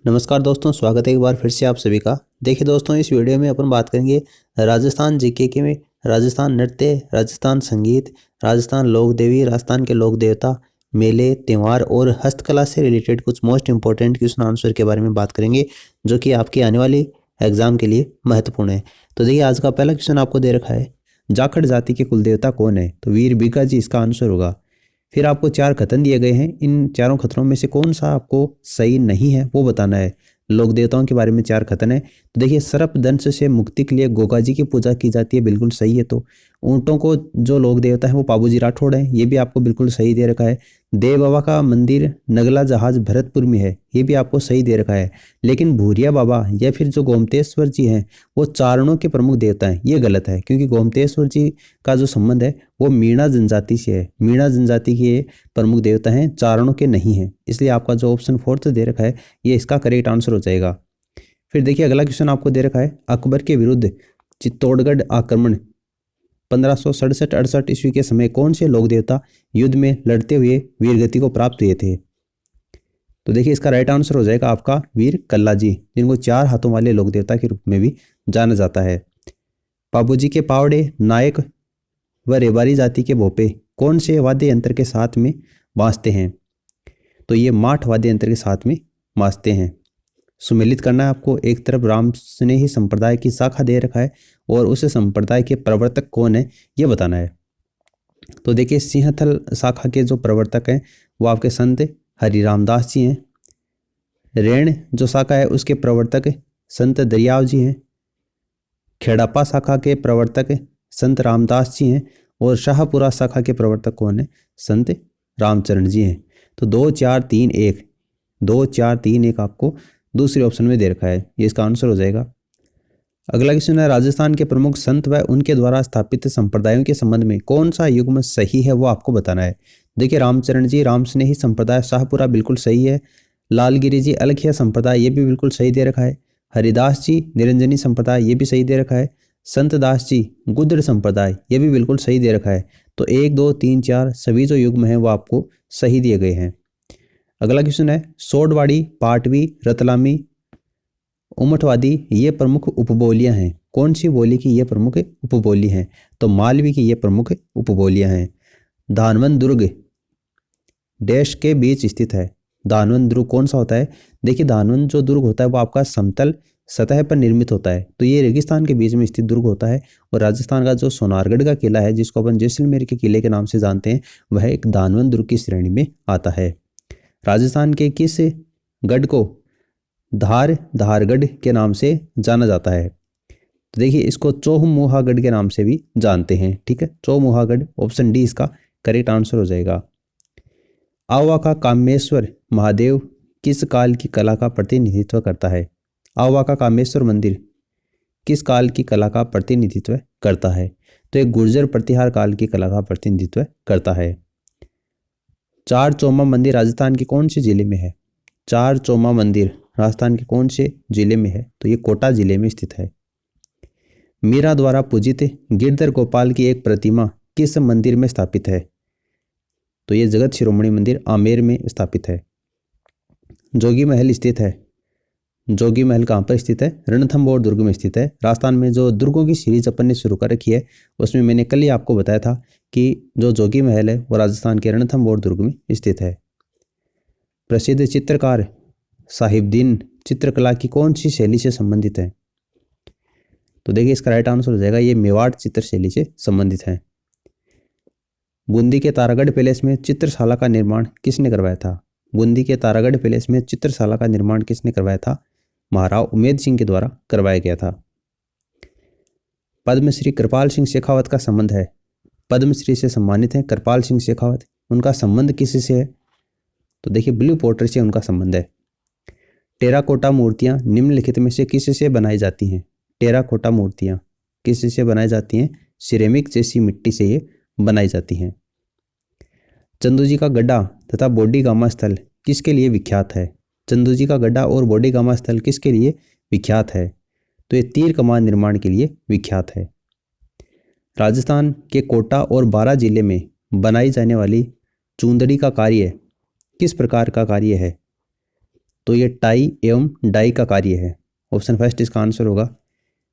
नमस्कार दोस्तों, स्वागत है एक बार फिर से आप सभी का। देखिए दोस्तों, इस वीडियो में अपन बात करेंगे राजस्थान जीके के में राजस्थान नृत्य, राजस्थान संगीत, राजस्थान लोक देवी, राजस्थान के लोक देवता, मेले, त्यौहार और हस्तकला से रिलेटेड कुछ मोस्ट इंपॉर्टेंट क्वेश्चन आंसर के बारे में बात करेंगे, जो कि आपकी आने वाली एग्जाम के लिए महत्वपूर्ण है। तो देखिए, आज का पहला क्वेश्चन आपको दे रखा है, जाखड़ जाति के कुल देवता कौन है? तो वीर बीका जी इसका आंसर होगा। फिर आपको 4 कथन दिए गए हैं, इन चारों कथनों में से कौन सा आपको सही नहीं है वो बताना है। लोक देवताओं के बारे में 4 कथन है। तो देखिए, सर्प दंश से मुक्ति के लिए गोगा जी की पूजा की जाती है, बिल्कुल सही है। तो ऊँटों को जो लोक देवता है वो पाबूजी राठौड़ है, ये भी आपको बिल्कुल सही दे रखा है। देव बाबा का मंदिर नगला जहाज भरतपुर में है, ये भी आपको सही दे रखा है। लेकिन भूरिया बाबा या फिर जो गोमतेश्वर जी हैं वो चारणों के प्रमुख देवता हैं, ये गलत है, क्योंकि गोमतेश्वर जी का जो संबंध है वो मीणा जनजाति से है। मीणा जनजाति के प्रमुख देवता हैं, चारणों के नहीं हैं। इसलिए आपका जो ऑप्शन 4 दे रखा है ये इसका करेक्ट आंसर हो जाएगा। फिर देखिए, अगला क्वेश्चन आपको दे रखा है, अकबर के विरुद्ध चित्तौड़गढ़ आक्रमण 1567-68 ईस्वी के समय कौन से लोक देवता युद्ध में लड़ते हुए वीरगति को प्राप्त हुए थे? तो देखिए, इसका राइट आंसर हो जाएगा आपका वीर कल्ला जी, जिनको 4 हाथों वाले लोक देवता के रूप में भी जाना जाता है। बाबूजी के पावड़े, नायक व रेबारी जाति के भोपे कौन से वाद्य यंत्र के साथ में बाजते हैं? तो ये माठ वाद्य यंत्र के साथ में बाजते हैं। सुमेलित करना है आपको। एक तरफ राम स्नेही संप्रदाय की शाखा दे रखा है और उस संप्रदाय के प्रवर्तक कौन है ये बताना है। तो देखिए, सिंहथल शाखा के जो प्रवर्तक हैं वो आपके संत हरि रामदास जी हैं। रेण जो शाखा है उसके प्रवर्तक संत दरियाव जी हैं। खेड़ापा शाखा के प्रवर्तक संत रामदास जी हैं और शाहपुरा शाखा के प्रवर्तक कौन है? संत रामचरण जी हैं। तो 2 4 3 1 2 4 3 1 आपको दूसरे ऑप्शन में दे रखा है, ये इसका आंसर हो जाएगा। अगला क्वेश्चन है, राजस्थान के प्रमुख संत व उनके द्वारा स्थापित संप्रदायों के संबंध में कौन सा युग्म सही है वो आपको बताना है। देखिए, रामचरण जी राम स्नेही संप्रदाय शाहपुरा बिल्कुल सही है। लालगिरी जी अलखिया संप्रदाय ये भी बिल्कुल सही दे रखा है। हरिदास जी निरंजनी संप्रदाय ये भी सही दे रखा है। संत दास जी गुद्र संप्रदाय ये भी बिल्कुल सही दे रखा है। तो 1 2 3 4 सभी जो युग्म है वो आपको सही दिए गए हैं। अगला क्वेश्चन है, सोडवाड़ी, पाटवी, रतलामी, उमठवादी ये प्रमुख उपबोलियां हैं। कौन सी बोली की ये प्रमुख उपबोली हैं? तो मालवी की ये प्रमुख उपबोलियां हैं। धानवंत दुर्ग देश के बीच स्थित है। धानवंत दुर्ग कौन सा होता है? देखिए, धानवंत जो दुर्ग होता है वो आपका समतल सतह पर निर्मित होता है, तो ये रेगिस्तान के बीच में स्थित दुर्ग होता है। और राजस्थान का जो सोनारगढ़ का किला है, जिसको अपन जैसलमेर के किले के नाम से जानते हैं, वह एक धानवंत दुर्ग की श्रेणी में आता है। राजस्थान के किस गढ़ को धारगढ़ के नाम से जाना जाता है? तो देखिए, इसको चौमुहागढ़ के नाम से भी जानते हैं। ठीक है, चौमुहागढ़, ऑप्शन डी इसका करेक्ट आंसर हो जाएगा। आवा का कामेश्वर महादेव किस काल की कला का प्रतिनिधित्व करता है? आवा का कामेश्वर मंदिर किस काल की कला का प्रतिनिधित्व करता है? तो एक गुर्जर प्रतिहार काल की कला का प्रतिनिधित्व करता है। चार चौमा मंदिर राजस्थान के कौन से जिले में है? चार चौमा मंदिर राजस्थान के कौन से जिले में है? तो ये कोटा जिले में स्थित है। मीरा द्वारा पूजित गिरधर गोपाल की एक प्रतिमा किस मंदिर में स्थापित है? तो ये जगत शिरोमणि मंदिर आमेर में स्थापित है। जोगी महल स्थित है। जोगी महल कहाँ पर स्थित है? रणथंभौर दुर्ग में स्थित है। राजस्थान में जो दुर्गों की सीरीज अपन ने शुरू कर रखी है, उसमें मैंने कल ही आपको बताया था कि जो जोगी महल है वो राजस्थान के रणथंभौर दुर्ग में स्थित है। प्रसिद्ध चित्रकार साहिबदीन चित्रकला की कौन सी शैली से संबंधित है? तो देखिए, इसका राइट आंसर हो जाएगा, ये मेवाड़ चित्र शैली से संबंधित है। बूंदी के तारागढ़ पैलेस में चित्रशाला का निर्माण किसने करवाया था? बूंदी के तारागढ़ पैलेस में चित्रशाला का निर्माण किसने करवाया था? महाराव उमेद सिंह के द्वारा करवाया गया था। पद्मश्री कृपाल सिंह शेखावत का संबंध है। पद्मश्री से सम्मानित हैं कृपाल सिंह शेखावत, उनका संबंध किससे है? तो देखिए, ब्लू पोर्टर से उनका संबंध है। टेराकोटा मूर्तियां निम्नलिखित में से किससे बनाई जाती हैं? टेराकोटा मूर्तियां किससे बनाई जाती हैं? सिरेमिक जैसी मिट्टी से ये बनाई जाती हैं। चंदू जी का गड्ढा तथा बॉडी गामा स्थल किसके लिए विख्यात है? चंदू जी का गड्ढा और बॉडी गामा स्थल किसके लिए विख्यात है? तो ये तीर कमान निर्माण के लिए विख्यात है। राजस्थान के कोटा और बारां जिले में बनाई जाने वाली चूंदड़ी का कार्य किस प्रकार का कार्य है? तो ये टाई एवं डाई का कार्य है। ऑप्शन फर्स्ट इसका आंसर होगा।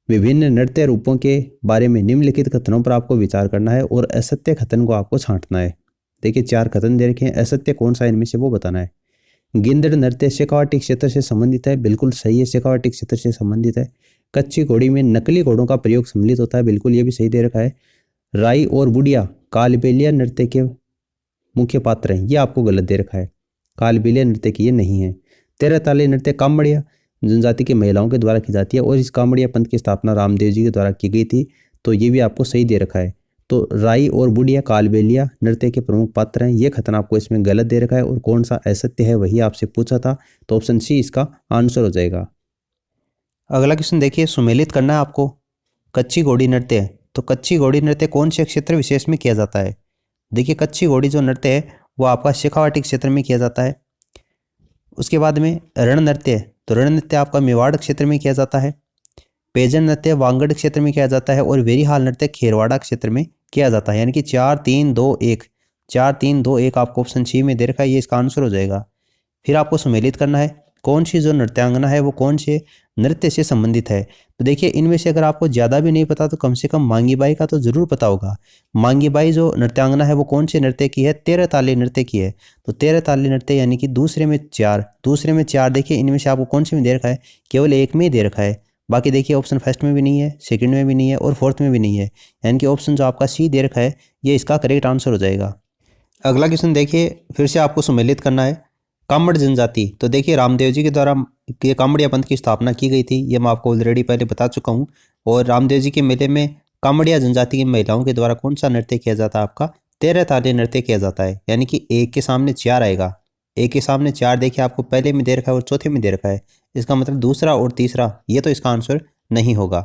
विभिन्न नृत्य रूपों के बारे में निम्नलिखित कथनों पर आपको विचार करना है और असत्य कथन को आपको छांटना है। देखिए 4 कथन दे रखे हैं, असत्य कौन सा इनमें से वो बताना है। गिंदड़ नृत्य शेखावाटी क्षेत्र से संबंधित है, बिल्कुल सही है, शेखावाटी क्षेत्र से संबंधित है। कच्ची घोड़ी में नकली घोड़ों का प्रयोग सम्मिलित होता है, बिल्कुल ये भी सही दे रखा है। राई और बुढ़िया कालबेलिया नृत्य के मुख्य पात्र हैं, ये आपको गलत दे रखा है, कालबेलिया नृत्य की ये नहीं है। 13 ताली नृत्य कामड़िया जनजाति की महिलाओं के द्वारा की जाती है और इस कामड़िया पंथ की स्थापना रामदेव जी के द्वारा की गई थी, तो ये भी आपको सही दे रखा है। तो राई और बुढ़िया कालबेलिया नृत्य के प्रमुख पात्र हैं, ये कथन आपको इसमें गलत दे रखा है और कौन सा असत्य है वही आपसे पूछा था, तो ऑप्शन सी इसका आंसर हो जाएगा। अगला क्वेश्चन देखिए, सुमेलित करना है आपको। कच्ची घोड़ी नृत्य, तो कच्ची घोड़ी नृत्य कौन से क्षेत्र विशेष में किया जाता है। देखिए कच्ची घोड़ी जो नृत्य है वो आपका शेखावाटी क्षेत्र में किया जाता है। उसके बाद में रण नृत्य, तो रण नृत्य आपका मेवाड़ क्षेत्र में किया जाता है। पेजन नृत्य वांगड़ क्षेत्र में किया जाता है और वेरीहाल नृत्य खेरवाड़ा क्षेत्र में किया जाता है। यानी कि 4 3 2 1 4 3 2 1 आपको ऑप्शन सी में दे रखा है, ये इसका आंसर हो जाएगा। फिर आपको सुमेलित करना है कौन सी जो नृत्यांगना है वो कौन से नृत्य से संबंधित है। तो देखिए इनमें से अगर आपको ज़्यादा भी नहीं पता तो कम से कम मांगी बाई का तो जरूर पता होगा। मांगी बाई जो नृत्यांगना है वो कौन से नृत्य की है, 13 ताली नृत्य की है। तो 13 ताली नृत्य यानी कि दूसरे में 4 देखिए इनमें से आपको कौन से में दे रखा है, केवल एक में ही दे रखा है। बाकी देखिए ऑप्शन फर्स्ट में भी नहीं है, सेकंड में भी नहीं है और फोर्थ में भी नहीं है, यानी कि ऑप्शन जो आपका सी दे रखा है ये इसका करेक्ट आंसर हो जाएगा। अगला क्वेश्चन देखिए, फिर से आपको सम्मिलित करना है कामड़ जनजाति। तो देखिए रामदेव जी के द्वारा ये कामड़िया पंथ की स्थापना की गई थी, ये मैं आपको ऑलरेडी पहले बता चुका हूँ। और रामदेव जी के मेले में कामड़िया जनजाति की महिलाओं के द्वारा कौन सा नृत्य किया जाता है, आपका 13 ताली नृत्य किया जाता है। यानी कि एक के सामने 4 आएगा, एक के सामने 4 देखिए आपको पहले में दे रखा है और चौथे में दे रखा है, इसका मतलब दूसरा और तीसरा, ये तो इसका आंसर नहीं होगा।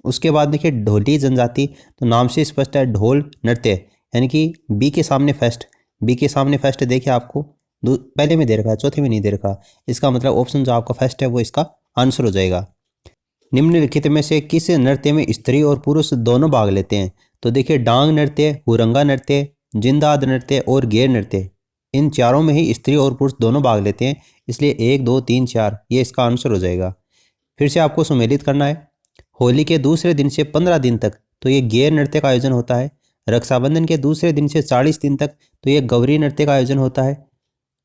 उसके बाद देखिए ढोली जनजाति, तो नाम से स्पष्ट है ढोल नृत्य, यानी कि बी के सामने फर्स्ट देखिए आपको पहले में दे रखा है, चौथे में नहीं दे रखा, इसका मतलब ऑप्शन जो आपका फर्स्ट है वो इसका आंसर हो जाएगा। निम्नलिखित में से किस नृत्य में स्त्री और पुरुष दोनों भाग लेते हैं। तो देखिए डांग नृत्य, हुरंगा नृत्य, जिंदाद नृत्य और गेर नृत्य, इन चारों में ही स्त्री और पुरुष दोनों भाग लेते हैं, इसलिए 1 2 3 4 ये इसका आंसर हो जाएगा। फिर से आपको सुमेलित करना है होली के दूसरे दिन से 15 दिन तक तो ये गेर नृत्य का आयोजन होता है। रक्षाबंधन के दूसरे दिन से 40 दिन तक तो ये गौरी नृत्य का आयोजन होता है।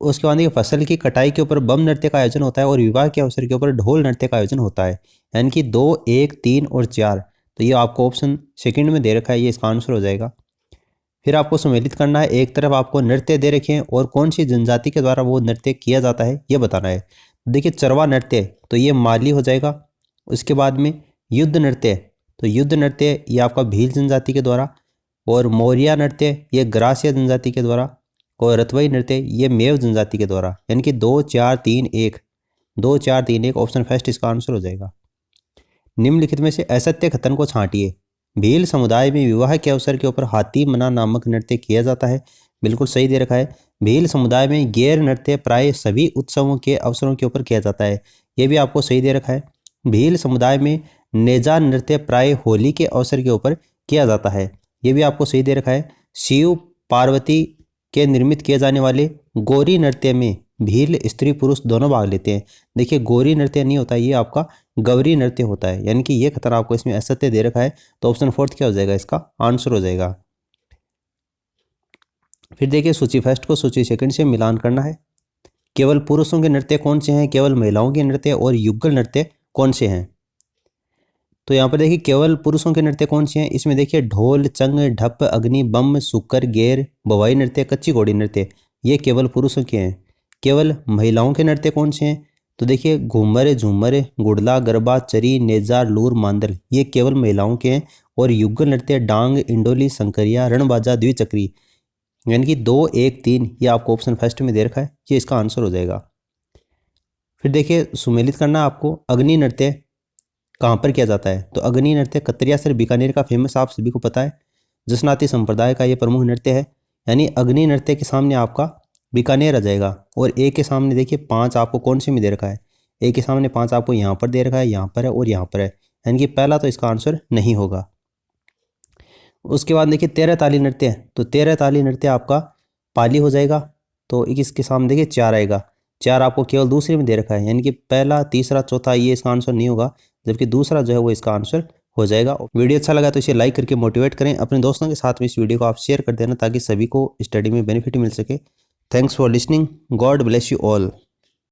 उसके बाद फसल की कटाई के ऊपर बम नृत्य का आयोजन होता है और विवाह के अवसर के ऊपर ढोल नृत्य का आयोजन होता है। यानी कि 2 1 3 और 4, तो ये आपको ऑप्शन सेकंड में दे रखा है, ये इसका आंसर हो जाएगा। फिर आपको सम्मिलित करना है, एक तरफ आपको नृत्य दे रखे हैं और कौन सी जनजाति के द्वारा वो नृत्य किया जाता है ये बताना है। देखिए चरवा नृत्य, तो ये माली हो जाएगा। उसके बाद में युद्ध नृत्य, तो युद्ध नृत्य ये आपका भील जनजाति के द्वारा, और मौर्या नृत्य ये ग्रासिया जनजाति के द्वारा, और रतवई नृत्य ये मेव जनजाति के द्वारा। यानी कि 2 4 3 1 ऑप्शन फर्स्ट इसका आंसर हो जाएगा। निम्नलिखित में से असत्य कथन को छांटिए। भील समुदाय में विवाह के अवसर के ऊपर हाथी मना नामक नृत्य किया जाता है, बिल्कुल सही दे रखा है। भील समुदाय में गैर नृत्य प्राय सभी उत्सवों के अवसरों के ऊपर किया जाता है, ये भी आपको सही दे रखा है। भील समुदाय में नेजा नृत्य प्राय होली के अवसर के ऊपर किया जाता है, ये भी आपको सही दे रखा है। शिव पार्वती के निर्मित किए जाने वाले गौरी नृत्य में भील स्त्री पुरुष दोनों भाग लेते हैं। देखिए गौरी नृत्य नहीं होता, ये आपका गौरी नृत्य होता है, यानी कि ये खतर आपको इसमें असत्य दे रखा है, तो ऑप्शन फोर्थ क्या हो जाएगा, इसका आंसर हो जाएगा। फिर देखिए सूची फर्स्ट को सूची सेकंड से मिलान करना है। केवल पुरुषों के नृत्य कौन से हैं, केवल महिलाओं के नृत्य और युगल नृत्य कौन से हैं। तो यहाँ पर देखिए केवल पुरुषों के नृत्य कौन से हैं, इसमें देखिए ढोल, चंग, ढप, अग्नि, बम, सुक्कर, गेर, बवाई नृत्य, कच्ची घोड़ी नृत्य, ये केवल पुरुषों के हैं। केवल महिलाओं के नृत्य कौन से हैं, तो देखिए घूमर, झूमर, गुड़ला, गरबा, चरी, नेजा, लूर, मांदल, ये केवल महिलाओं के हैं। और युगल नृत्य डांग, इंडोली, शंकरिया, रणबाजा, द्विचक्री, यानी कि 2 1 3 ये आपको ऑप्शन फर्स्ट में दे रखा है, ये इसका आंसर हो जाएगा। फिर देखिए सुमेलित करना आपको, अग्नि नृत्य कहाँ पर किया जाता है। तो अग्नि नृत्य कतरियासर बीकानेर का फेमस, आप सभी को पता है, जसनाती संप्रदाय का ये प्रमुख नृत्य है। यानी अग्नि नृत्य के सामने आपका बीकानेर आ जाएगा। और ए के सामने देखिए 5 आपको कौन से में दे रखा है, ए के सामने 5 आपको यहाँ पर दे रखा है, यहाँ पर है और यहाँ पर है, यानी कि पहला तो इसका आंसर नहीं होगा। उसके बाद देखिए 13 ताली नृत्य, तो 13 ताली नृत्य आपका पाली हो जाएगा, तो इसके सामने देखिए 4 आएगा। 4 आपको केवल दूसरे में दे रखा है, यानी कि पहला, तीसरा, चौथा ये इसका आंसर नहीं होगा, जबकि दूसरा जो है वो इसका आंसर हो जाएगा। वीडियो अच्छा लगा तो इसे लाइक करके मोटिवेट करें, अपने दोस्तों के साथ में इस वीडियो को आप शेयर कर देना ताकि सभी को स्टडी में बेनिफिट मिल सके। Thanks for listening, God bless you all.